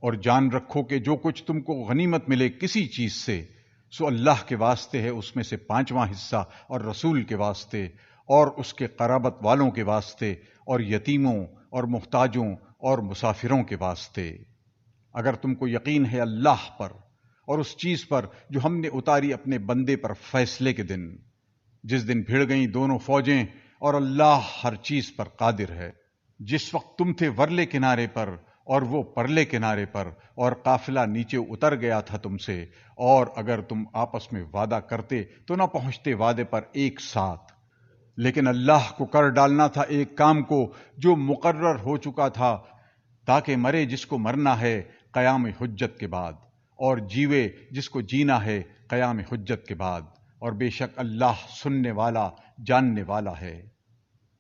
اور جان رکھو کہ جو کچھ تم کو غنیمت ملے کسی چیز سے، سو اللہ کے واسطے ہے، اس میں سے 5واں حصہ، اور رسول کے واسطے اور اس کے قرابت والوں کے واسطے اور یتیموں اور محتاجوں اور مسافروں کے واسطے۔ اگر تم کو یقین ہے اللہ پر اور اس چیز پر جو ہم نے اتاری اپنے بندے پر فیصلے کے دن، جس دن بھڑ گئیں دونوں فوجیں، اور اللہ ہر چیز پر قادر ہے۔ جس وقت تم تھے ورلے کنارے پر اور وہ پرلے کنارے پر، اور قافلہ نیچے اتر گیا تھا تم سے، اور اگر تم آپس میں وعدہ کرتے تو نہ پہنچتے وعدے پر ایک ساتھ، لیکن اللہ کو کر ڈالنا تھا ایک کام کو جو مقرر ہو چکا تھا، تاکہ مرے جس کو مرنا ہے قیام حجت کے بعد، اور جیوے جس کو جینا ہے قیام حجت کے بعد، اور بے شک اللہ سننے والا جاننے والا ہے۔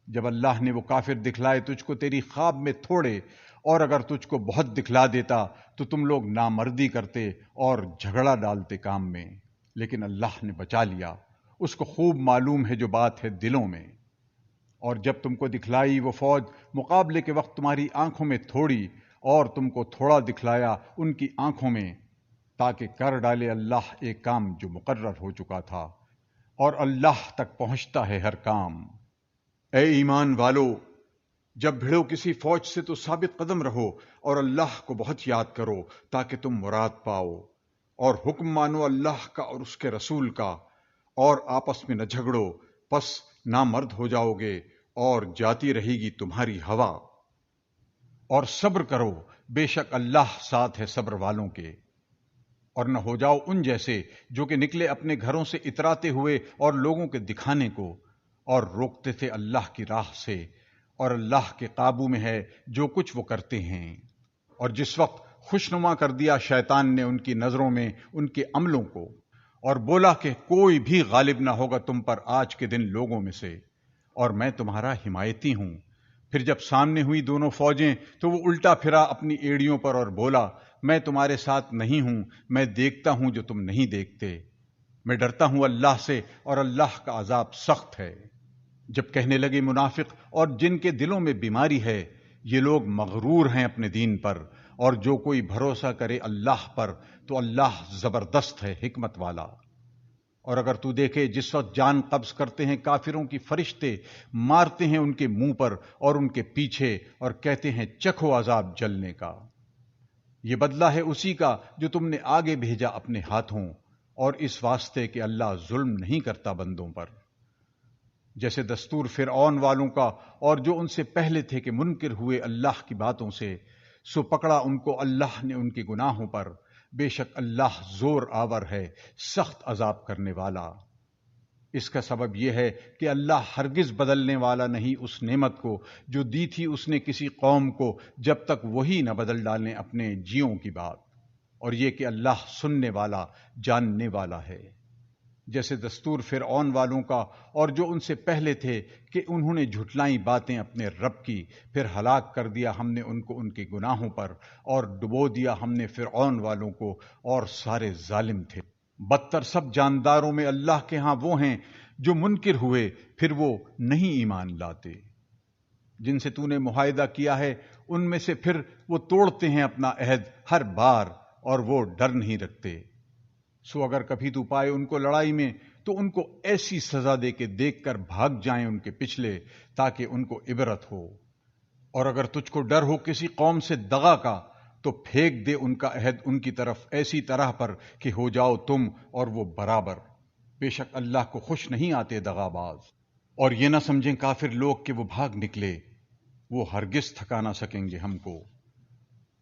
جب اللہ نے وہ کافر دکھلائے تجھ کو تیری خواب میں تھوڑے، اور اگر تجھ کو بہت دکھلا دیتا تو تم لوگ نامردی کرتے اور جھگڑا ڈالتے کام میں، لیکن اللہ نے بچا لیا، اس کو خوب معلوم ہے جو بات ہے دلوں میں۔ اور جب تم کو دکھلائی وہ فوج مقابلے کے وقت تمہاری آنکھوں میں تھوڑی، اور تم کو تھوڑا دکھلایا ان کی آنکھوں میں، تاکہ کر ڈالے اللہ ایک کام جو مقرر ہو چکا تھا، اور اللہ تک پہنچتا ہے ہر کام۔ اے ایمان والو، جب بھڑو کسی فوج سے تو ثابت قدم رہو، اور اللہ کو بہت یاد کرو تاکہ تم مراد پاؤ، اور حکم مانو اللہ کا اور اس کے رسول کا، اور آپس میں نہ جھگڑو، پس نامرد ہو جاؤ گے اور جاتی رہے گی تمہاری ہوا۔ اور صبر کرو، بے شک اللہ ساتھ ہے صبر والوں کے۔ اور نہ ہو جاؤ ان جیسے جو کہ نکلے اپنے گھروں سے اتراتے ہوئے اور لوگوں کے دکھانے کو، اور روکتے تھے اللہ کی راہ سے، اور اللہ کے قابو میں ہے جو کچھ وہ کرتے ہیں۔ اور جس وقت خوشنما کر دیا شیطان نے ان کی نظروں میں ان کے عملوں کو، اور بولا کہ کوئی بھی غالب نہ ہوگا تم پر آج کے دن لوگوں میں سے، اور میں تمہارا حمایتی ہوں۔ پھر جب سامنے ہوئی دونوں فوجیں تو وہ الٹا پھرا اپنی ایڑیوں پر اور بولا، میں تمہارے ساتھ نہیں ہوں، میں دیکھتا ہوں جو تم نہیں دیکھتے، میں ڈرتا ہوں اللہ سے، اور اللہ کا عذاب سخت ہے۔ جب کہنے لگے منافق اور جن کے دلوں میں بیماری ہے، یہ لوگ مغرور ہیں اپنے دین پر، اور جو کوئی بھروسہ کرے اللہ پر تو اللہ زبردست ہے، حکمت والا۔ اور اگر تو دیکھے جس وقت جان قبض کرتے ہیں کافروں کی فرشتے، مارتے ہیں ان کے منہ پر اور ان کے پیچھے، اور کہتے ہیں چکھو عذاب جلنے کا، یہ بدلہ ہے اسی کا جو تم نے آگے بھیجا اپنے ہاتھوں، اور اس واسطے کہ اللہ ظلم نہیں کرتا بندوں پر۔ جیسے دستور فرعون والوں کا اور جو ان سے پہلے تھے کہ منکر ہوئے اللہ کی باتوں سے، سو پکڑا ان کو اللہ نے ان کے گناہوں پر، بے شک اللہ زور آور ہے، سخت عذاب کرنے والا۔ اس کا سبب یہ ہے کہ اللہ ہرگز بدلنے والا نہیں اس نعمت کو جو دی تھی اس نے کسی قوم کو، جب تک وہی نہ بدل ڈالیں اپنے جیوں کی بات، اور یہ کہ اللہ سننے والا جاننے والا ہے۔ جیسے دستور فرعون والوں کا اور جو ان سے پہلے تھے کہ انہوں نے جھٹلائیں باتیں اپنے رب کی، پھر ہلاک کر دیا ہم نے ان کو ان کے گناہوں پر، اور ڈبو دیا ہم نے فرعون والوں کو، اور سارے ظالم تھے۔ بدتر سب جانداروں میں اللہ کے ہاں وہ ہیں جو منکر ہوئے پھر وہ نہیں ایمان لاتے۔ جن سے تو نے معاہدہ کیا ہے ان میں سے پھر وہ توڑتے ہیں اپنا عہد ہر بار، اور وہ ڈر نہیں رکھتے۔ سو اگر کبھی تو پائے ان کو لڑائی میں تو ان کو ایسی سزا دے کے دیکھ کر بھاگ جائیں ان کے پچھلے، تاکہ ان کو عبرت ہو۔ اور اگر تجھ کو ڈر ہو کسی قوم سے دغا کا تو پھینک دے ان کا عہد ان کی طرف ایسی طرح پر کہ ہو جاؤ تم اور وہ برابر۔ بے شک اللہ کو خوش نہیں آتے دغا باز۔ اور یہ نہ سمجھیں کافر لوگ کہ وہ بھاگ نکلے، وہ ہرگز تھکا نہ سکیں گے ہم کو۔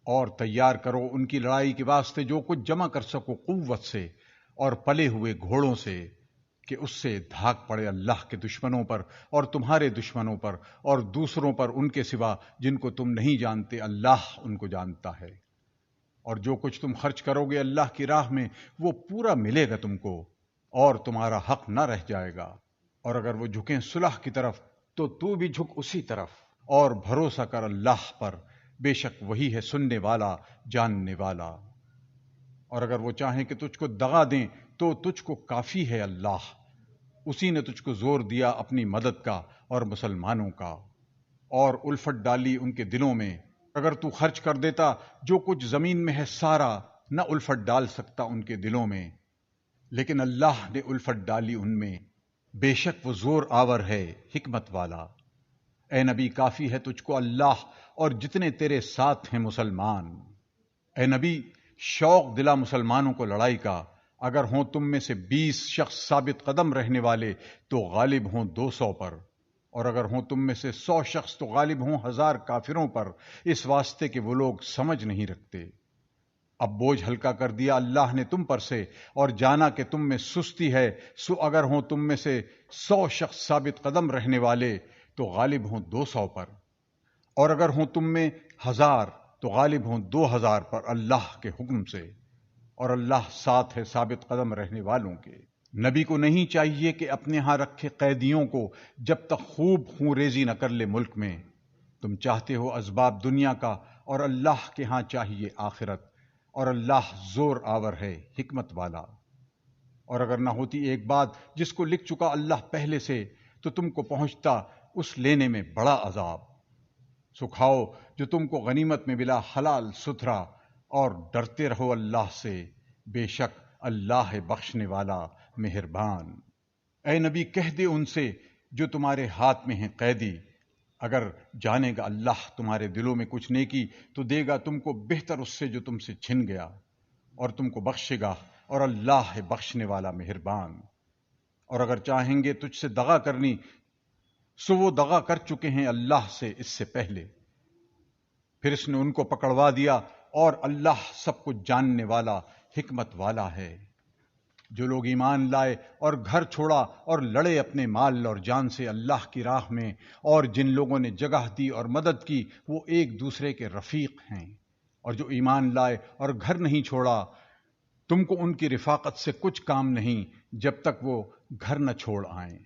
اور تیار کرو ان کی لڑائی کے واسطے جو کچھ جمع کر سکو قوت سے اور پلے ہوئے گھوڑوں سے، کہ اس سے دھاک پڑے اللہ کے دشمنوں پر اور تمہارے دشمنوں پر اور دوسروں پر ان کے سوا جن کو تم نہیں جانتے، اللہ ان کو جانتا ہے۔ اور جو کچھ تم خرچ کرو گے اللہ کی راہ میں وہ پورا ملے گا تم کو، اور تمہارا حق نہ رہ جائے گا۔ اور اگر وہ جھکیں صلح کی طرف تو بھی جھک اسی طرف، اور بھروسہ کر اللہ پر، بے شک وہی ہے سننے والا جاننے والا۔ اور اگر وہ چاہیں کہ تجھ کو دغا دیں تو تجھ کو کافی ہے اللہ، اسی نے تجھ کو زور دیا اپنی مدد کا اور مسلمانوں کا، اور الفت ڈالی ان کے دلوں میں، اگر تو خرچ کر دیتا جو کچھ زمین میں ہے سارا، نہ الفت ڈال سکتا ان کے دلوں میں، لیکن اللہ نے الفت ڈالی ان میں، بے شک وہ زور آور ہے، حکمت والا۔ اے نبی کافی ہے تجھ کو اللہ اور جتنے تیرے ساتھ ہیں مسلمان۔ اے نبی شوق دلا مسلمانوں کو لڑائی کا، اگر ہوں تم میں سے 20 شخص ثابت قدم رہنے والے تو غالب ہوں 200 پر، اور اگر ہوں تم میں سے 100 شخص تو غالب ہوں 1000 کافروں پر، اس واسطے کہ وہ لوگ سمجھ نہیں رکھتے۔ اب بوجھ ہلکا کر دیا اللہ نے تم پر سے، اور جانا کہ تم میں سستی ہے، سو اگر ہوں تم میں سے 100 شخص ثابت قدم رہنے والے تو غالب ہوں 200 پر، اور اگر ہوں تم میں 1000 تو غالب ہوں 2000 پر اللہ کے حکم سے، اور اللہ ساتھ ہے ثابت قدم رہنے والوں کے۔ نبی کو نہیں چاہیے کہ اپنے ہاں رکھے قیدیوں کو جب تک خوب خون ریزی نہ کر لے ملک میں۔ تم چاہتے ہو اسباب دنیا کا، اور اللہ کے ہاں چاہیے آخرت، اور اللہ زور آور ہے، حکمت والا۔ اور اگر نہ ہوتی ایک بات جس کو لکھ چکا اللہ پہلے سے، تو تم کو پہنچتا اس لینے میں بڑا عذاب۔ سکھاؤ جو تم کو غنیمت میں ملا حلال ستھرا، اور ڈرتے رہو اللہ سے، بے شک اللہ ہے بخشنے والا مہربان۔ اے نبی کہہ دے ان سے جو تمہارے ہاتھ میں ہیں قیدی، اگر جانے گا اللہ تمہارے دلوں میں کچھ نیکی تو دے گا تم کو بہتر اس سے جو تم سے چھن گیا، اور تم کو بخشے گا، اور اللہ ہے بخشنے والا مہربان۔ اور اگر چاہیں گے تجھ سے دغا کرنی، سو وہ دغا کر چکے ہیں اللہ سے اس سے پہلے، پھر اس نے ان کو پکڑوا دیا، اور اللہ سب کچھ جاننے والا حکمت والا ہے۔ جو لوگ ایمان لائے اور گھر چھوڑا اور لڑے اپنے مال اور جان سے اللہ کی راہ میں، اور جن لوگوں نے جگہ دی اور مدد کی، وہ ایک دوسرے کے رفیق ہیں۔ اور جو ایمان لائے اور گھر نہیں چھوڑا، تم کو ان کی رفاقت سے کچھ کام نہیں جب تک وہ گھر نہ چھوڑ آئیں۔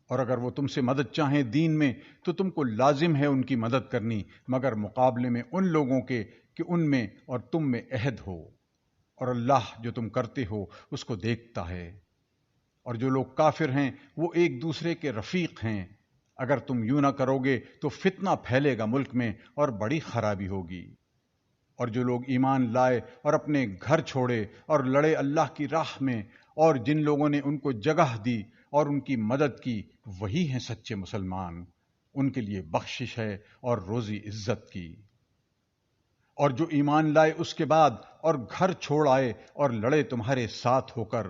اور اگر وہ تم سے مدد چاہیں دین میں تو تم کو لازم ہے ان کی مدد کرنی، مگر مقابلے میں ان لوگوں کے کہ ان میں اور تم میں عہد ہو، اور اللہ جو تم کرتے ہو اس کو دیکھتا ہے۔ اور جو لوگ کافر ہیں وہ ایک دوسرے کے رفیق ہیں، اگر تم یوں نہ کرو گے تو فتنہ پھیلے گا ملک میں اور بڑی خرابی ہوگی۔ اور جو لوگ ایمان لائے اور اپنے گھر چھوڑے اور لڑے اللہ کی راہ میں، اور جن لوگوں نے ان کو جگہ دی اور ان کی مدد کی، وہی ہیں سچے مسلمان، ان کے لیے بخشش ہے اور روزی عزت کی۔ اور جو ایمان لائے اس کے بعد اور گھر چھوڑ آئے اور لڑے تمہارے ساتھ ہو کر،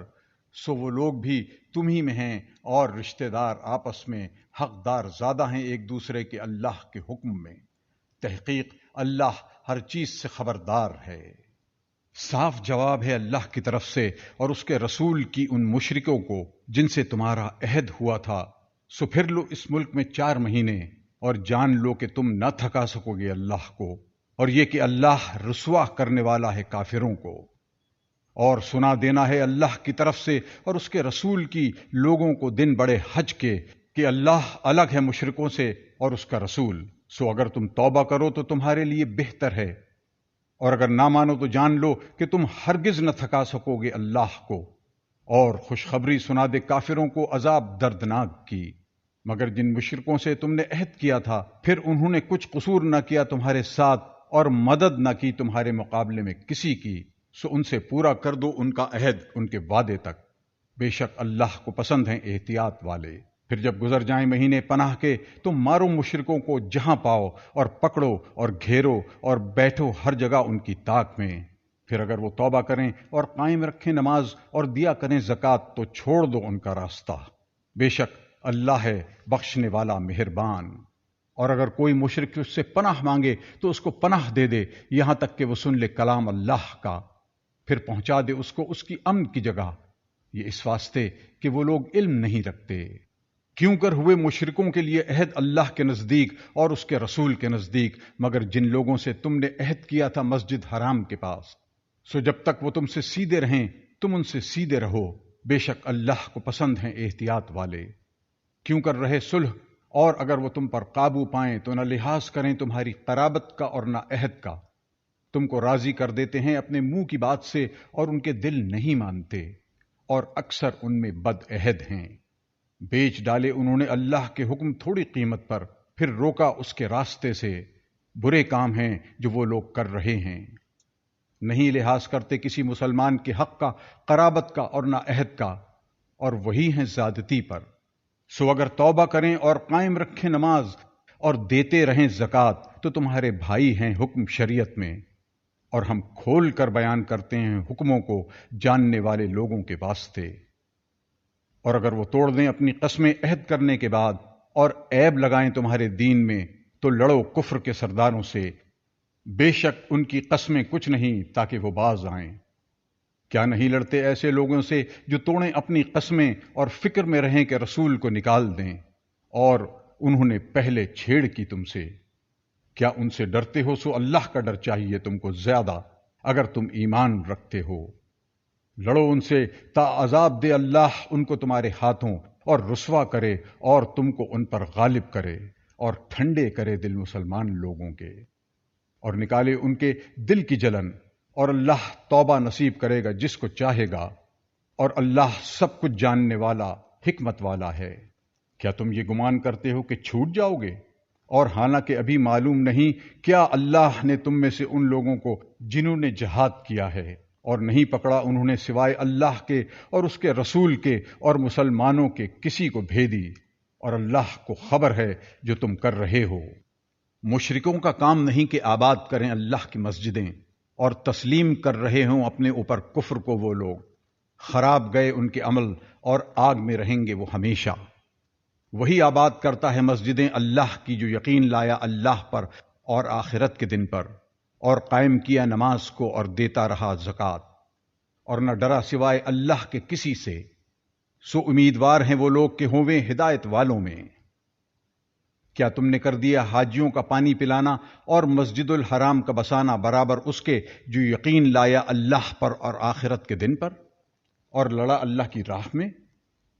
سو وہ لوگ بھی تمہیں میں ہیں، اور رشتہ دار آپس میں حقدار زیادہ ہیں ایک دوسرے کے اللہ کے حکم میں۔ تحقیق اللہ ہر چیز سے خبردار ہے۔ صاف جواب ہے اللہ کی طرف سے اور اس کے رسول کی ان مشرکوں کو جن سے تمہارا عہد ہوا تھا، سو پھر لو اس ملک میں 4 مہینے، اور جان لو کہ تم نہ تھکا سکو گے اللہ کو، اور یہ کہ اللہ رسوا کرنے والا ہے کافروں کو۔ اور سنا دینا ہے اللہ کی طرف سے اور اس کے رسول کی لوگوں کو دن بڑے حج کے، کہ اللہ الگ ہے مشرکوں سے اور اس کا رسول، سو اگر تم توبہ کرو تو تمہارے لیے بہتر ہے، اور اگر نہ مانو تو جان لو کہ تم ہرگز نہ تھکا سکو گے اللہ کو۔ اور خوشخبری سنا دے کافروں کو عذاب دردناک کی، مگر جن مشرکوں سے تم نے عہد کیا تھا، پھر انہوں نے کچھ قصور نہ کیا تمہارے ساتھ اور مدد نہ کی تمہارے مقابلے میں کسی کی، سو ان سے پورا کر دو ان کا عہد ان کے وعدے تک، بے شک اللہ کو پسند ہیں احتیاط والے۔ پھر جب گزر جائیں مہینے پناہ کے، تم مارو مشرکوں کو جہاں پاؤ، اور پکڑو اور گھیرو اور بیٹھو ہر جگہ ان کی طاق میں۔ پھر اگر وہ توبہ کریں اور قائم رکھیں نماز اور دیا کریں زکوٰۃ تو چھوڑ دو ان کا راستہ، بے شک اللہ ہے بخشنے والا مہربان۔ اور اگر کوئی مشرک اس سے پناہ مانگے تو اس کو پناہ دے دے، یہاں تک کہ وہ سن لے کلام اللہ کا، پھر پہنچا دے اس کو اس کی امن کی جگہ، یہ اس واسطے کہ وہ لوگ علم نہیں رکھتے۔ کیوں کر ہوئے مشرکوں کے لیے عہد اللہ کے نزدیک اور اس کے رسول کے نزدیک، مگر جن لوگوں سے تم نے عہد کیا تھا مسجد حرام کے پاس، سو جب تک وہ تم سے سیدھے رہیں تم ان سے سیدھے رہو، بے شک اللہ کو پسند ہیں احتیاط والے۔ کیوں کر رہے صلح، اور اگر وہ تم پر قابو پائیں تو نہ لحاظ کریں تمہاری قرابت کا اور نہ عہد کا، تم کو راضی کر دیتے ہیں اپنے منہ کی بات سے اور ان کے دل نہیں مانتے، اور اکثر ان میں بد عہد ہیں۔ بیچ ڈالے انہوں نے اللہ کے حکم تھوڑی قیمت پر، پھر روکا اس کے راستے سے، برے کام ہیں جو وہ لوگ کر رہے ہیں۔ نہیں لحاظ کرتے کسی مسلمان کے حق کا، قرابت کا اور نہ عہد کا، اور وہی ہیں زیادتی پر۔ سو اگر توبہ کریں اور قائم رکھیں نماز اور دیتے رہیں زکوٰۃ تو تمہارے بھائی ہیں حکم شریعت میں، اور ہم کھول کر بیان کرتے ہیں حکموں کو جاننے والے لوگوں کے واسطے۔ اور اگر وہ توڑ دیں اپنی قسمیں عہد کرنے کے بعد اور عیب لگائیں تمہارے دین میں تو لڑو کفر کے سرداروں سے، بے شک ان کی قسمیں کچھ نہیں تاکہ وہ باز آئیں۔ کیا نہیں لڑتے ایسے لوگوں سے جو توڑیں اپنی قسمیں اور فکر میں رہیں کہ رسول کو نکال دیں، اور انہوں نے پہلے چھیڑ کی تم سے۔ کیا ان سے ڈرتے ہو؟ سو اللہ کا ڈر چاہیے تم کو زیادہ اگر تم ایمان رکھتے ہو۔ لڑو ان سے تا عذاب دے اللہ ان کو تمہارے ہاتھوں، اور رسوا کرے اور تم کو ان پر غالب کرے، اور ٹھنڈے کرے دل مسلمان لوگوں کے، اور نکالے ان کے دل کی جلن، اور اللہ توبہ نصیب کرے گا جس کو چاہے گا، اور اللہ سب کچھ جاننے والا حکمت والا ہے۔ کیا تم یہ گمان کرتے ہو کہ چھوٹ جاؤ گے؟ اور حالانکہ ابھی معلوم نہیں کیا اللہ نے تم میں سے ان لوگوں کو جنہوں نے جہاد کیا ہے اور نہیں پکڑا انہوں نے سوائے اللہ کے اور اس کے رسول کے اور مسلمانوں کے کسی کو بھیدی، اور اللہ کو خبر ہے جو تم کر رہے ہو۔ مشرکوں کا کام نہیں کہ آباد کریں اللہ کی مسجدیں اور تسلیم کر رہے ہوں اپنے اوپر کفر کو وہ لوگ، خراب گئے ان کے عمل اور آگ میں رہیں گے وہ ہمیشہ۔ وہی آباد کرتا ہے مسجدیں اللہ کی جو یقین لایا اللہ پر اور آخرت کے دن پر، اور قائم کیا نماز کو اور دیتا رہا زکوٰۃ، اور نہ ڈرا سوائے اللہ کے کسی سے۔ سو امیدوار ہیں وہ لوگ کہ ہوویں ہدایت والوں میں۔ کیا تم نے کر دیا حاجیوں کا پانی پلانا اور مسجد الحرام کا بسانا برابر اس کے جو یقین لایا اللہ پر اور آخرت کے دن پر اور لڑا اللہ کی راہ میں؟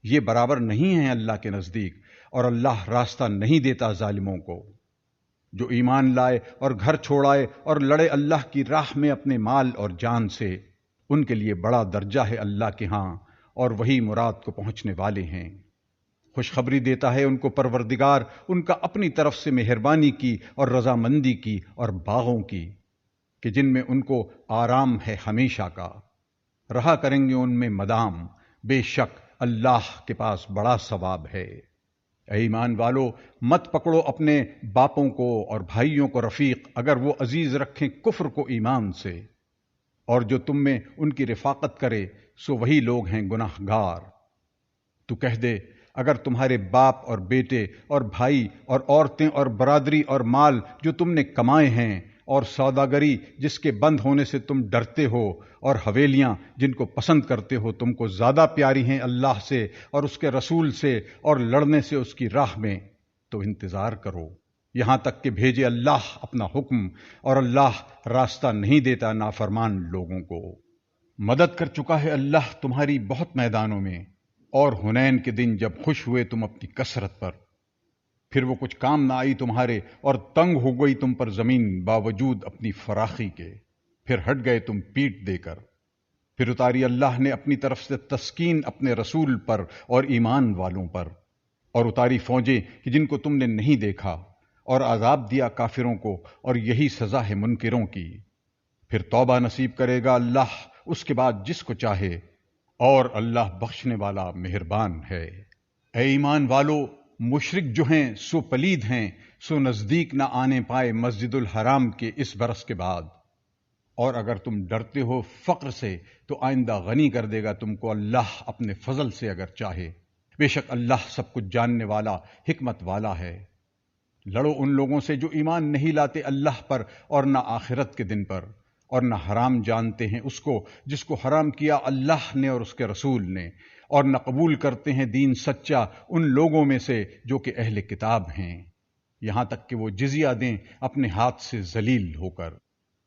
یہ برابر نہیں ہیں اللہ کے نزدیک، اور اللہ راستہ نہیں دیتا ظالموں کو۔ جو ایمان لائے اور گھر چھوڑائے اور لڑے اللہ کی راہ میں اپنے مال اور جان سے، ان کے لیے بڑا درجہ ہے اللہ کے ہاں، اور وہی مراد کو پہنچنے والے ہیں۔ خوشخبری دیتا ہے ان کو پروردگار ان کا اپنی طرف سے مہربانی کی اور رضامندی کی اور باغوں کی، کہ جن میں ان کو آرام ہے ہمیشہ کا، رہا کریں گے ان میں مدام، بے شک اللہ کے پاس بڑا ثواب ہے۔ اے ایمان والو، مت پکڑو اپنے باپوں کو اور بھائیوں کو رفیق اگر وہ عزیز رکھیں کفر کو ایمان سے، اور جو تم میں ان کی رفاقت کرے سو وہی لوگ ہیں گناہ گار۔ تو کہہ دے اگر تمہارے باپ اور بیٹے اور بھائی اور عورتیں اور برادری اور مال جو تم نے کمائے ہیں اور سوداگری جس کے بند ہونے سے تم ڈرتے ہو اور حویلیاں جن کو پسند کرتے ہو تم کو زیادہ پیاری ہیں اللہ سے اور اس کے رسول سے اور لڑنے سے اس کی راہ میں، تو انتظار کرو یہاں تک کہ بھیجے اللہ اپنا حکم، اور اللہ راستہ نہیں دیتا نافرمان لوگوں کو۔ مدد کر چکا ہے اللہ تمہاری بہت میدانوں میں، اور حنین کے دن جب خوش ہوئے تم اپنی کثرت پر، پھر وہ کچھ کام نہ آئی تمہارے اور تنگ ہو گئی تم پر زمین باوجود اپنی فراخی کے، پھر ہٹ گئے تم پیٹ دے کر۔ پھر اتاری اللہ نے اپنی طرف سے تسکین اپنے رسول پر اور ایمان والوں پر، اور اتاری فوجیں کہ جن کو تم نے نہیں دیکھا، اور عذاب دیا کافروں کو، اور یہی سزا ہے منکروں کی۔ پھر توبہ نصیب کرے گا اللہ اس کے بعد جس کو چاہے، اور اللہ بخشنے والا مہربان ہے۔ اے ایمان والو، مشرک جو ہیں سو پلید ہیں، سو نزدیک نہ آنے پائے مسجد الحرام کے اس برس کے بعد۔ اور اگر تم ڈرتے ہو فقر سے تو آئندہ غنی کر دے گا تم کو اللہ اپنے فضل سے اگر چاہے، بے شک اللہ سب کچھ جاننے والا حکمت والا ہے۔ لڑو ان لوگوں سے جو ایمان نہیں لاتے اللہ پر اور نہ آخرت کے دن پر، اور نہ حرام جانتے ہیں اس کو جس کو حرام کیا اللہ نے اور اس کے رسول نے، اور نہ قبول کرتے ہیں دین سچا ان لوگوں میں سے جو کہ اہل کتاب ہیں، یہاں تک کہ وہ جزیہ دیں اپنے ہاتھ سے ذلیل ہو کر۔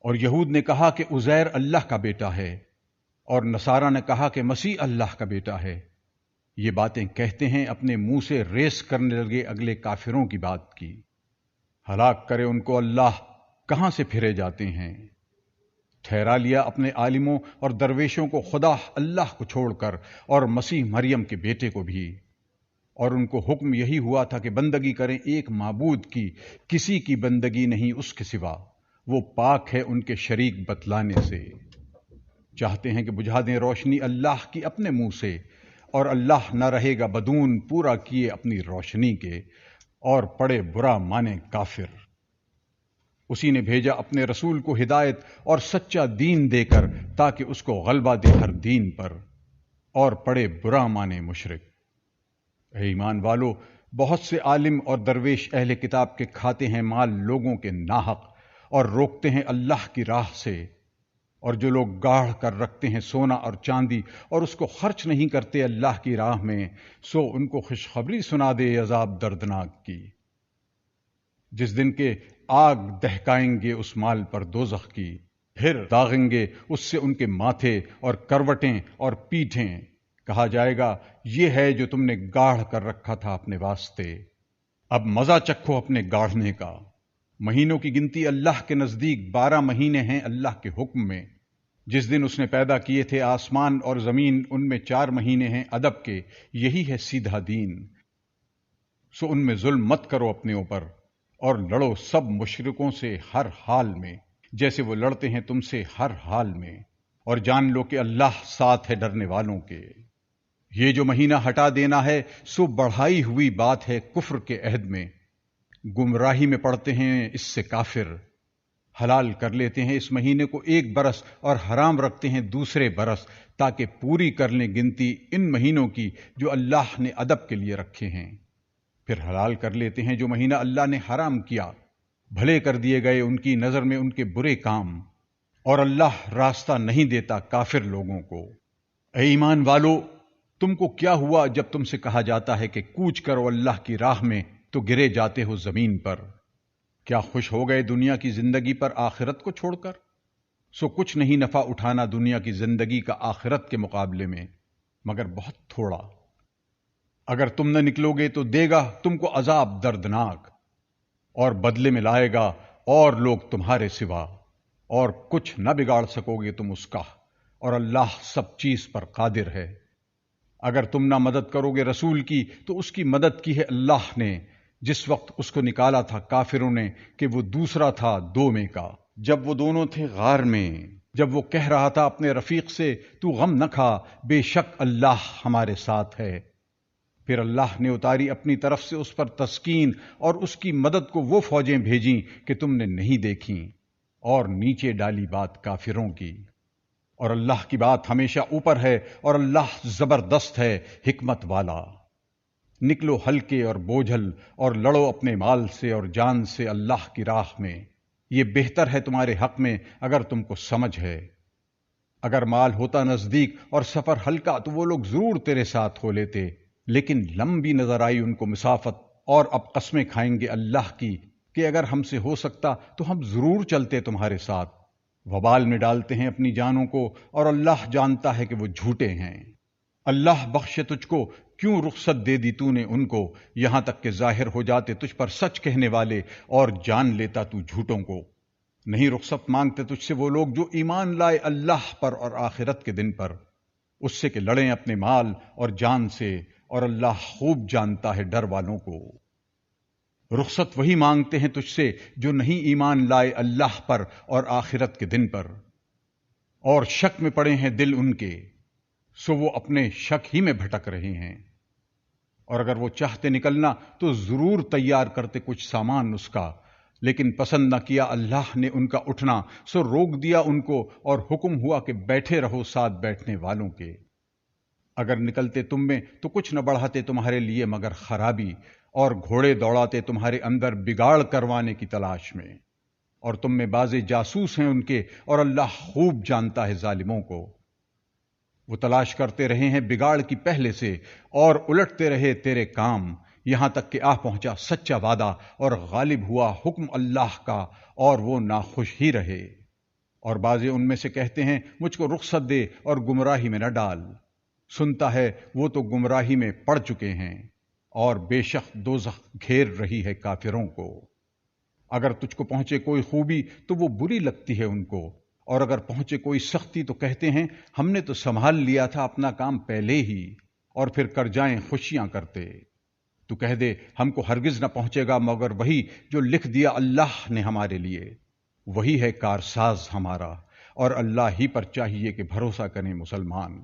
اور یہود نے کہا کہ عزیر اللہ کا بیٹا ہے، اور نصارہ نے کہا کہ مسیح اللہ کا بیٹا ہے۔ یہ باتیں کہتے ہیں اپنے منہ سے ریس کرنے لگے اگلے کافروں کی بات کی۔ ہلاک کرے ان کو اللہ، کہاں سے پھرے جاتے ہیں۔ ٹھہرا لیا اپنے عالموں اور درویشوں کو خدا اللہ کو چھوڑ کر، اور مسیح مریم کے بیٹے کو بھی۔ اور ان کو حکم یہی ہوا تھا کہ بندگی کریں ایک معبود کی، کسی کی بندگی نہیں اس کے سوا، وہ پاک ہے ان کے شریک بتلانے سے۔ چاہتے ہیں کہ بجھا دیں روشنی اللہ کی اپنے منہ سے، اور اللہ نہ رہے گا بدون پورا کیے اپنی روشنی کے، اور پڑے برا مانے کافر۔ اسی نے بھیجا اپنے رسول کو ہدایت اور سچا دین دے کر تاکہ اس کو غلبہ دے ہر دین پر، اور پڑے برا مانے مشرک۔ اے ایمان والو، بہت سے عالم اور درویش اہل کتاب کے کھاتے ہیں مال لوگوں کے ناحق اور روکتے ہیں اللہ کی راہ سے، اور جو لوگ گاڑھ کر رکھتے ہیں سونا اور چاندی اور اس کو خرچ نہیں کرتے اللہ کی راہ میں، سو ان کو خوشخبری سنا دے عذاب دردناک کی، جس دن کے آگ دہکائیں گے اس مال پر دوزخ کی، پھر داغیں گے اس سے ان کے ماتھے اور کروٹیں اور پیٹھیں، کہا جائے گا یہ ہے جو تم نے گاڑھ کر رکھا تھا اپنے واسطے، اب مزہ چکھو اپنے گاڑھنے کا۔ مہینوں کی گنتی اللہ کے نزدیک 12 مہینے ہیں اللہ کے حکم میں۔ جس دن اس نے پیدا کیے تھے آسمان اور زمین، ان میں 4 مہینے ہیں ادب کے، یہی ہے سیدھا دین۔ سو ان میں ظلم مت کرو اپنے اوپر، اور لڑو سب مشرکوں سے ہر حال میں، جیسے وہ لڑتے ہیں تم سے ہر حال میں، اور جان لو کہ اللہ ساتھ ہے ڈرنے والوں کے۔ یہ جو مہینہ ہٹا دینا ہے سو بڑھائی ہوئی بات ہے کفر کے عہد میں، گمراہی میں پڑتے ہیں اس سے کافر۔ حلال کر لیتے ہیں اس مہینے کو 1 برس اور حرام رکھتے ہیں دوسرے برس، تاکہ پوری کر لیں گنتی ان مہینوں کی جو اللہ نے ادب کے لیے رکھے ہیں۔ پھر حلال کر لیتے ہیں جو مہینہ اللہ نے حرام کیا، بھلے کر دیے گئے ان کی نظر میں ان کے برے کام، اور اللہ راستہ نہیں دیتا کافر لوگوں کو۔ اے ایمان والو، تم کو کیا ہوا جب تم سے کہا جاتا ہے کہ کوچ کرو اللہ کی راہ میں تو گرے جاتے ہو زمین پر؟ کیا خوش ہو گئے دنیا کی زندگی پر آخرت کو چھوڑ کر؟ سو کچھ نہیں نفع اٹھانا دنیا کی زندگی کا آخرت کے مقابلے میں، مگر بہت تھوڑا۔ اگر تم نہ نکلو گے تو دے گا تم کو عذاب دردناک، اور بدلے میں لائے گا اور لوگ تمہارے سوا، اور کچھ نہ بگاڑ سکو گے تم اس کا، اور اللہ سب چیز پر قادر ہے۔ اگر تم نہ مدد کرو گے رسول کی تو اس کی مدد کی ہے اللہ نے، جس وقت اس کو نکالا تھا کافروں نے کہ وہ دوسرا تھا 2 میں کا، جب وہ دونوں تھے غار میں، جب وہ کہہ رہا تھا اپنے رفیق سے تو غم نہ کھا، بے شک اللہ ہمارے ساتھ ہے۔ پھر اللہ نے اتاری اپنی طرف سے اس پر تسکین، اور اس کی مدد کو وہ فوجیں بھیجیں کہ تم نے نہیں دیکھیں، اور نیچے ڈالی بات کافروں کی۔ اور اللہ کی بات ہمیشہ اوپر ہے، اور اللہ زبردست ہے، حکمت والا۔ نکلو ہلکے اور بوجھل، اور لڑو اپنے مال سے اور جان سے اللہ کی راہ میں، یہ بہتر ہے تمہارے حق میں اگر تم کو سمجھ ہے۔ اگر مال ہوتا نزدیک اور سفر ہلکا تو وہ لوگ ضرور تیرے ساتھ ہو لیتے، لیکن لمبی نظر آئی ان کو مسافت، اور اب قسمیں کھائیں گے اللہ کی کہ اگر ہم سے ہو سکتا تو ہم ضرور چلتے تمہارے ساتھ۔ وبال میں ڈالتے ہیں اپنی جانوں کو، اور اللہ جانتا ہے کہ وہ جھوٹے ہیں۔ اللہ بخشے تجھ کو، کیوں رخصت دے دی تو نے ان کو، یہاں تک کہ ظاہر ہو جاتے تجھ پر سچ کہنے والے، اور جان لیتا تو جھوٹوں کو۔ نہیں رخصت مانگتے تجھ سے وہ لوگ جو ایمان لائے اللہ پر اور آخرت کے دن پر، اس سے کہ لڑیں اپنے مال اور جان سے، اور اللہ خوب جانتا ہے ڈر والوں کو۔ رخصت وہی مانگتے ہیں تجھ سے جو نہیں ایمان لائے اللہ پر اور آخرت کے دن پر، اور شک میں پڑے ہیں دل ان کے، سو وہ اپنے شک ہی میں بھٹک رہے ہیں۔ اور اگر وہ چاہتے نکلنا تو ضرور تیار کرتے کچھ سامان اس کا، لیکن پسند نہ کیا اللہ نے ان کا اٹھنا، سو روک دیا ان کو، اور حکم ہوا کہ بیٹھے رہو ساتھ بیٹھنے والوں کے۔ اگر نکلتے تم میں تو کچھ نہ بڑھاتے تمہارے لیے مگر خرابی، اور گھوڑے دوڑاتے تمہارے اندر بگاڑ کروانے کی تلاش میں، اور تم میں بعض جاسوس ہیں ان کے، اور اللہ خوب جانتا ہے ظالموں کو۔ وہ تلاش کرتے رہے ہیں بگاڑ کی پہلے سے، اور الٹتے رہے تیرے کام، یہاں تک کہ پہنچا سچا وعدہ، اور غالب ہوا حکم اللہ کا، اور وہ ناخوش ہی رہے۔ اور بعض ان میں سے کہتے ہیں مجھ کو رخصت دے اور گمراہی میں نہ ڈال، سنتا ہے وہ تو گمراہی میں پڑ چکے ہیں، اور بے شک دوزخ گھیر رہی ہے کافروں کو۔ اگر تجھ کو پہنچے کوئی خوبی تو وہ بری لگتی ہے ان کو، اور اگر پہنچے کوئی سختی تو کہتے ہیں ہم نے تو سنبھال لیا تھا اپنا کام پہلے ہی، اور پھر کر جائیں خوشیاں کرتے۔ تو کہہ دے ہم کو ہرگز نہ پہنچے گا مگر وہی جو لکھ دیا اللہ نے ہمارے لیے، وہی ہے کارساز ہمارا، اور اللہ ہی پر چاہیے کہ بھروسہ کریں مسلمان۔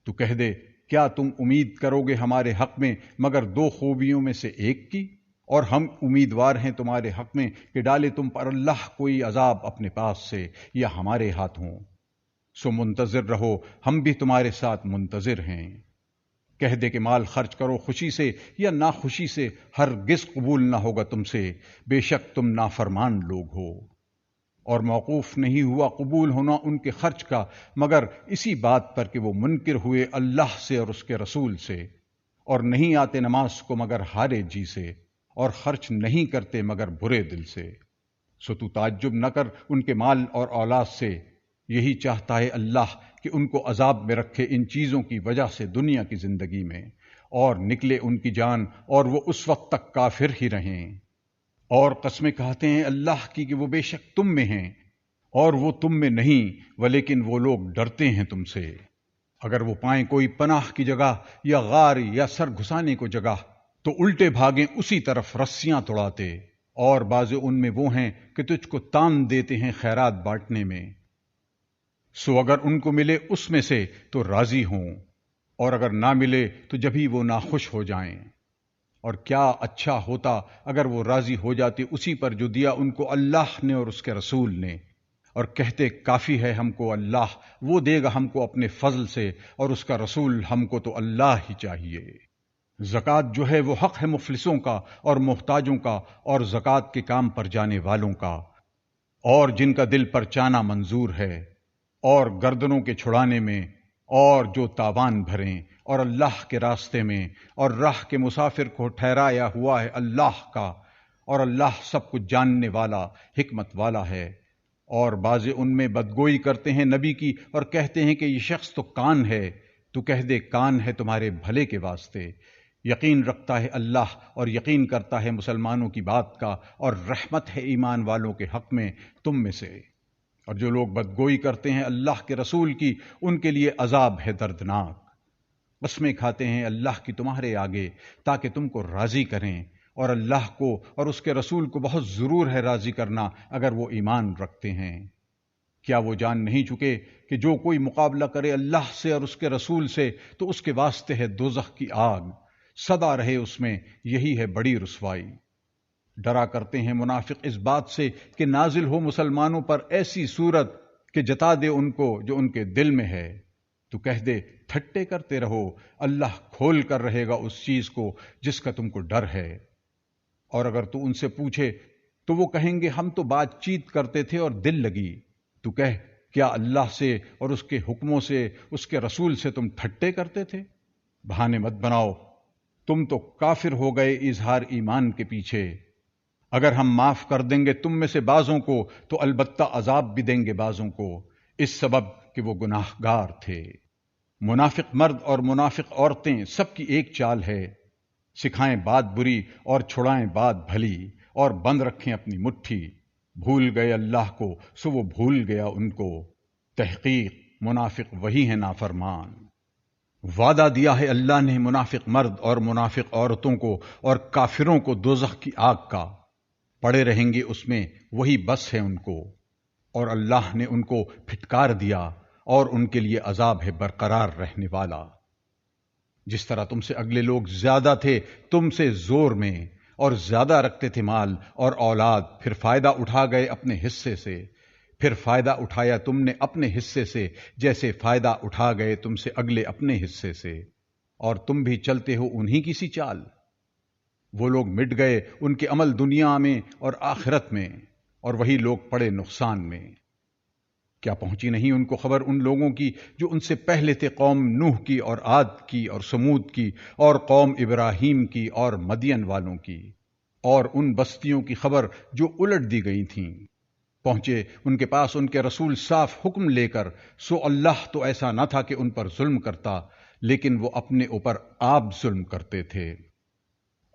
تو کہہ دے کیا تم امید کرو گے ہمارے حق میں مگر دو خوبیوں میں سے ایک کی، اور ہم امیدوار ہیں تمہارے حق میں کہ ڈالے تم پر اللہ کوئی عذاب اپنے پاس سے یا ہمارے ہاتھوں، سو منتظر رہو ہم بھی تمہارے ساتھ منتظر ہیں۔ کہہ دے کہ مال خرچ کرو خوشی سے یا ناخوشی سے، ہرگز قبول نہ ہوگا تم سے، بے شک تم نافرمان لوگ ہو۔ اور موقوف نہیں ہوا قبول ہونا ان کے خرچ کا مگر اسی بات پر کہ وہ منکر ہوئے اللہ سے اور اس کے رسول سے، اور نہیں آتے نماز کو مگر ہارے جی سے، اور خرچ نہیں کرتے مگر برے دل سے۔ سو تو تعجب نہ کر ان کے مال اور اولاد سے، یہی چاہتا ہے اللہ کہ ان کو عذاب میں رکھے ان چیزوں کی وجہ سے دنیا کی زندگی میں، اور نکلے ان کی جان اور وہ اس وقت تک کافر ہی رہیں۔ اور قسمیں کھاتے ہیں اللہ کی کہ وہ بے شک تم میں ہیں اور وہ تم میں نہیں، ولیکن وہ لوگ ڈرتے ہیں تم سے۔ اگر وہ پائیں کوئی پناہ کی جگہ یا غار یا سر گھسانے کو جگہ تو الٹے بھاگیں اسی طرف رسیاں توڑاتے، اور بعض ان میں وہ ہیں کہ تجھ کو تان دیتے ہیں خیرات بانٹنے میں، سو اگر ان کو ملے اس میں سے تو راضی ہوں، اور اگر نہ ملے تو جبھی وہ ناخوش ہو جائیں۔ اور کیا اچھا ہوتا اگر وہ راضی ہو جاتے اسی پر جو دیا ان کو اللہ نے اور اس کے رسول نے، اور کہتے کافی ہے ہم کو اللہ، وہ دے گا ہم کو اپنے فضل سے، اور اس کا رسول ہم کو تو اللہ ہی چاہیے۔ زکوٰۃ جو ہے وہ حق ہے مفلسوں کا اور محتاجوں کا اور زکوٰۃ کے کام پر جانے والوں کا، اور جن کا دل پر چانا منظور ہے، اور گردنوں کے چھڑانے میں، اور جو تاوان بھریں، اور اللہ کے راستے میں، اور راہ کے مسافر کو ٹھہرایا ہوا ہے اللہ کا، اور اللہ سب کچھ جاننے والا حکمت والا ہے۔ اور بعض ان میں بدگوئی کرتے ہیں نبی کی اور کہتے ہیں کہ یہ شخص تو کان ہے، تو کہہ دے کان ہے تمہارے بھلے کے واسطے، یقین رکھتا ہے اللہ اور یقین کرتا ہے مسلمانوں کی بات کا، اور رحمت ہے ایمان والوں کے حق میں تم میں سے۔ اور جو لوگ بدگوئی کرتے ہیں اللہ کے رسول کی، ان کے لیے عذاب ہے دردناک۔ قسمیں کھاتے ہیں اللہ کی تمہارے آگے تاکہ تم کو راضی کریں، اور اللہ کو اور اس کے رسول کو بہت ضرور ہے راضی کرنا اگر وہ ایمان رکھتے ہیں۔ کیا وہ جان نہیں چکے کہ جو کوئی مقابلہ کرے اللہ سے اور اس کے رسول سے تو اس کے واسطے ہے دوزخ کی آگ، سدا رہے اس میں، یہی ہے بڑی رسوائی۔ ڈرا کرتے ہیں منافق اس بات سے کہ نازل ہو مسلمانوں پر ایسی صورت کہ جتا دے ان کو جو ان کے دل میں ہے، تو کہہ دے ٹھٹے کرتے رہو، اللہ کھول کر رہے گا اس چیز کو جس کا تم کو ڈر ہے۔ اور اگر تو ان سے پوچھے تو وہ کہیں گے ہم تو بات چیت کرتے تھے اور دل لگی، تو کہہ کیا اللہ سے اور اس کے حکموں سے، اس کے رسول سے تم ٹھٹے کرتے تھے؟ بہانے مت بناؤ، تم تو کافر ہو گئے اظہار ایمان کے پیچھے۔ اگر ہم معاف کر دیں گے تم میں سے بعضوں کو تو البتہ عذاب بھی دیں گے بعضوں کو، اس سبب کہ وہ گناہگار تھے۔ منافق مرد اور منافق عورتیں سب کی ایک چال ہے، سکھائیں بات بری اور چھڑائیں بات بھلی، اور بند رکھیں اپنی مٹھی۔ بھول گئے اللہ کو سو وہ بھول گیا ان کو، تحقیق منافق وہی ہیں نافرمان۔ وعدہ دیا ہے اللہ نے منافق مرد اور منافق عورتوں کو اور کافروں کو دوزخ کی آگ کا، پڑے رہیں گے اس میں، وہی بس ہے ان کو، اور اللہ نے ان کو پھٹکار دیا، اور ان کے لیے عذاب ہے برقرار رہنے والا۔ جس طرح تم سے اگلے لوگ زیادہ تھے تم سے زور میں، اور زیادہ رکھتے تھے مال اور اولاد، پھر فائدہ اٹھا گئے اپنے حصے سے، پھر فائدہ اٹھایا تم نے اپنے حصے سے، جیسے فائدہ اٹھا گئے تم سے اگلے اپنے حصے سے، اور تم بھی چلتے ہو انہی کی سی چال۔ وہ لوگ مٹ گئے ان کے عمل دنیا میں اور آخرت میں، اور وہی لوگ پڑے نقصان میں۔ کیا پہنچی نہیں ان کو خبر ان لوگوں کی جو ان سے پہلے تھے، قوم نوح کی اور عاد کی اور سمود کی اور قوم ابراہیم کی اور مدین والوں کی، اور ان بستیوں کی خبر جو الٹ دی گئی تھیں۔ پہنچے ان کے پاس ان کے رسول صاف حکم لے کر، سو اللہ تو ایسا نہ تھا کہ ان پر ظلم کرتا، لیکن وہ اپنے اوپر آپ ظلم کرتے تھے۔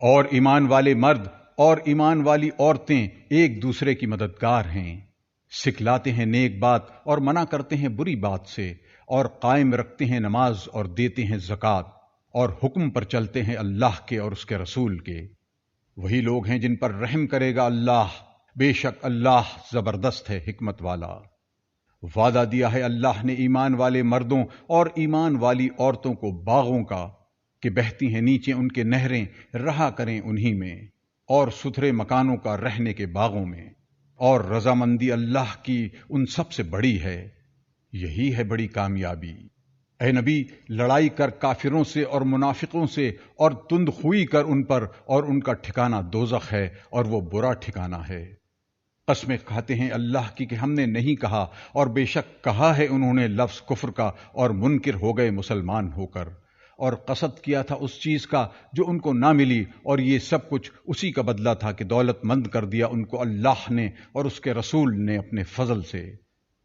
اور ایمان والے مرد اور ایمان والی عورتیں ایک دوسرے کی مددگار ہیں، سکھلاتے ہیں نیک بات اور منع کرتے ہیں بری بات سے، اور قائم رکھتے ہیں نماز اور دیتے ہیں زکوٰۃ، اور حکم پر چلتے ہیں اللہ کے اور اس کے رسول کے، وہی لوگ ہیں جن پر رحم کرے گا اللہ، بے شک اللہ زبردست ہے حکمت والا۔ وعدہ دیا ہے اللہ نے ایمان والے مردوں اور ایمان والی عورتوں کو باغوں کا کہ بہتی ہیں نیچے ان کے نہریں، رہا کریں انہی میں، اور ستھرے مکانوں کا رہنے کے باغوں میں، اور رضامندی اللہ کی ان سب سے بڑی ہے، یہی ہے بڑی کامیابی۔ اے نبی، لڑائی کر کافروں سے اور منافقوں سے اور تند خوئی کر ان پر، اور ان کا ٹھکانہ دوزخ ہے اور وہ برا ٹھکانہ ہے۔ قسمیں کھاتے ہیں اللہ کی کہ ہم نے نہیں کہا، اور بے شک کہا ہے انہوں نے لفظ کفر کا، اور منکر ہو گئے مسلمان ہو کر، اور قصد کیا تھا اس چیز کا جو ان کو نہ ملی، اور یہ سب کچھ اسی کا بدلہ تھا کہ دولت مند کر دیا ان کو اللہ نے اور اس کے رسول نے اپنے فضل سے۔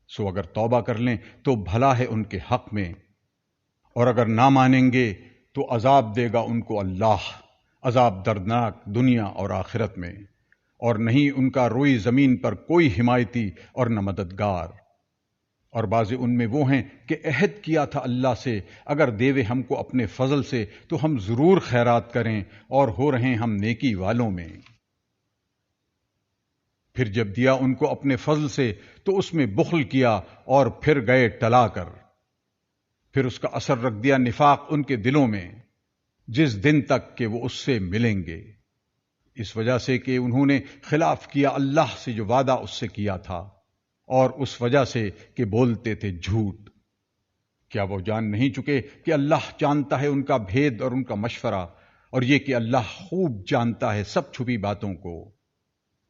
سو اگر توبہ کر لیں تو بھلا ہے ان کے حق میں، اور اگر نہ مانیں گے تو عذاب دے گا ان کو اللہ، عذاب دردناک دنیا اور آخرت میں، اور نہیں ان کا روئی زمین پر کوئی حمایتی اور نہ مددگار۔ اور بعض ان میں وہ ہیں کہ عہد کیا تھا اللہ سے اگر دیوے ہم کو اپنے فضل سے تو ہم ضرور خیرات کریں، اور ہو رہے ہم نیکی والوں میں۔ پھر جب دیا ان کو اپنے فضل سے تو اس میں بخل کیا اور پھر گئے ٹلا کر، پھر اس کا اثر رکھ دیا نفاق ان کے دلوں میں جس دن تک کہ وہ اس سے ملیں گے، اس وجہ سے کہ انہوں نے خلاف کیا اللہ سے جو وعدہ اس سے کیا تھا، اور اس وجہ سے کہ بولتے تھے جھوٹ۔ کیا وہ جان نہیں چکے کہ اللہ جانتا ہے ان کا بھید اور ان کا مشورہ، اور یہ کہ اللہ خوب جانتا ہے سب چھپی باتوں کو۔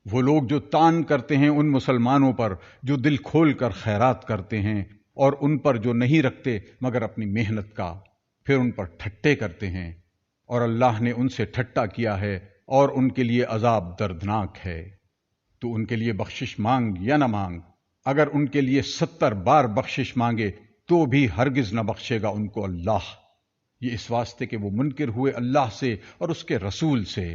وہ لوگ جو تان کرتے ہیں ان مسلمانوں پر جو دل کھول کر خیرات کرتے ہیں، اور ان پر جو نہیں رکھتے مگر اپنی محنت کا، پھر ان پر ٹھٹے کرتے ہیں، اور اللہ نے ان سے ٹھٹا کیا ہے اور ان کے لیے عذاب دردناک ہے۔ تو ان کے لیے بخشش مانگ یا نہ مانگ، اگر ان کے لیے 70 بار بخشش مانگے تو بھی ہرگز نہ بخشے گا ان کو اللہ، یہ اس واسطے کہ وہ منکر ہوئے اللہ سے اور اس کے رسول سے،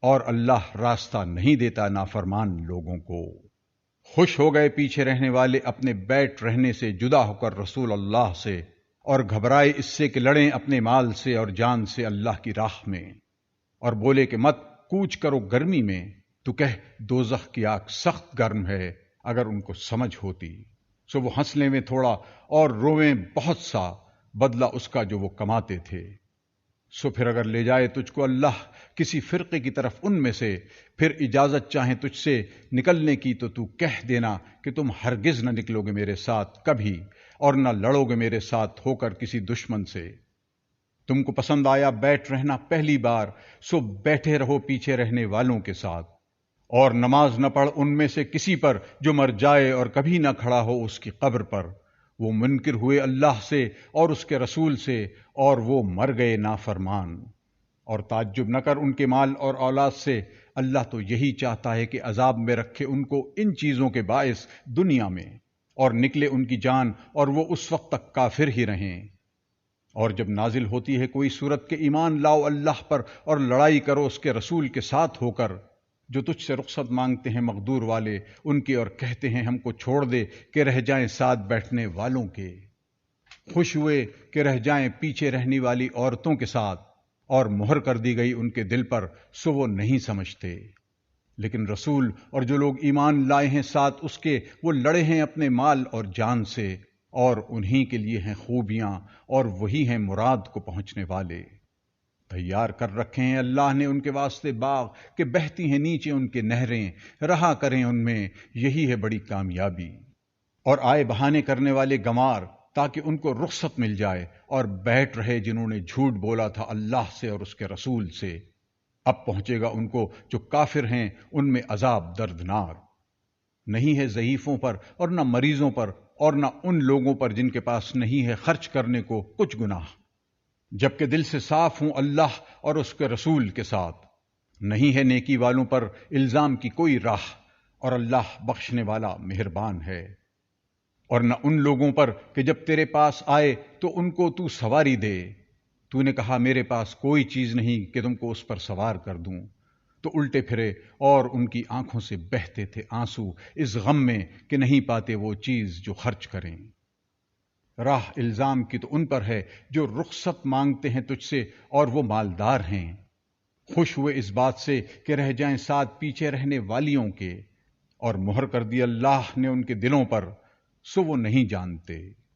اور اللہ راستہ نہیں دیتا نافرمان لوگوں کو۔ خوش ہو گئے پیچھے رہنے والے اپنے بیٹھ رہنے سے جدا ہو کر رسول اللہ سے، اور گھبرائے اس سے کہ لڑیں اپنے مال سے اور جان سے اللہ کی راہ میں، اور بولے کہ مت کوچ کرو گرمی میں، تو کہہ دوزخ کی آگ سخت گرم ہے، اگر ان کو سمجھ ہوتی۔ سو وہ ہنس لیں میں تھوڑا اور رویں بہت سا، بدلہ اس کا جو وہ کماتے تھے۔ سو پھر اگر لے جائے تجھ کو اللہ کسی فرقے کی طرف ان میں سے، پھر اجازت چاہیں تجھ سے نکلنے کی تو کہہ دینا کہ تم ہرگز نہ نکلو گے میرے ساتھ کبھی، اور نہ لڑو گے میرے ساتھ ہو کر کسی دشمن سے۔ تم کو پسند آیا بیٹھ رہنا پہلی بار، سو بیٹھے رہو پیچھے رہنے والوں کے ساتھ، اور نماز نہ پڑھ ان میں سے کسی پر جو مر جائے اور کبھی نہ کھڑا ہو اس کی قبر پر، وہ منکر ہوئے اللہ سے اور اس کے رسول سے، اور وہ مر گئے نافرمان۔ اور تعجب نہ کر ان کے مال اور اولاد سے، اللہ تو یہی چاہتا ہے کہ عذاب میں رکھے ان کو ان چیزوں کے باعث دنیا میں، اور نکلے ان کی جان اور وہ اس وقت تک کافر ہی رہیں۔ اور جب نازل ہوتی ہے کوئی صورت کہ ایمان لاؤ اللہ پر اور لڑائی کرو اس کے رسول کے ساتھ ہو کر، جو تجھ سے رخصت مانگتے ہیں مقدور والے ان کی، اور کہتے ہیں ہم کو چھوڑ دے کہ رہ جائیں ساتھ بیٹھنے والوں کے، خوش ہوئے کہ رہ جائیں پیچھے رہنے والی عورتوں کے ساتھ، اور مہر کر دی گئی ان کے دل پر، سو وہ نہیں سمجھتے۔ لیکن رسول اور جو لوگ ایمان لائے ہیں ساتھ اس کے، وہ لڑے ہیں اپنے مال اور جان سے، اور انہی کے لیے ہیں خوبیاں، اور وہی ہیں مراد کو پہنچنے والے۔ تیار کر رکھے ہیں اللہ نے ان کے واسطے باغ کہ بہتی ہیں نیچے ان کے نہریں، رہا کریں ان میں، یہی ہے بڑی کامیابی۔ اور آئے بہانے کرنے والے گنوار تاکہ ان کو رخصت مل جائے، اور بیٹھ رہے جنہوں نے جھوٹ بولا تھا اللہ سے اور اس کے رسول سے، اب پہنچے گا ان کو جو کافر ہیں ان میں عذاب دردناک۔ نہیں ہے ضعیفوں پر اور نہ مریضوں پر اور نہ ان لوگوں پر جن کے پاس نہیں ہے خرچ کرنے کو کچھ گناہ، جبکہ دل سے صاف ہوں اللہ اور اس کے رسول کے ساتھ۔ نہیں ہے نیکی والوں پر الزام کی کوئی راہ، اور اللہ بخشنے والا مہربان ہے۔ اور نہ ان لوگوں پر کہ جب تیرے پاس آئے تو ان کو تو سواری دے، تو نے کہا میرے پاس کوئی چیز نہیں کہ تم کو اس پر سوار کر دوں، تو الٹے پھرے اور ان کی آنکھوں سے بہتے تھے آنسو اس غم میں کہ نہیں پاتے وہ چیز جو خرچ کریں۔ راہ الزام کی تو ان پر ہے جو رخصت مانگتے ہیں تجھ سے اور وہ مالدار ہیں۔ خوش ہوئے اس بات سے کہ رہ جائیں ساتھ پیچھے رہنے والیوں کے، اور مہر کر دی اللہ نے ان کے دلوں پر، سو وہ نہیں جانتے۔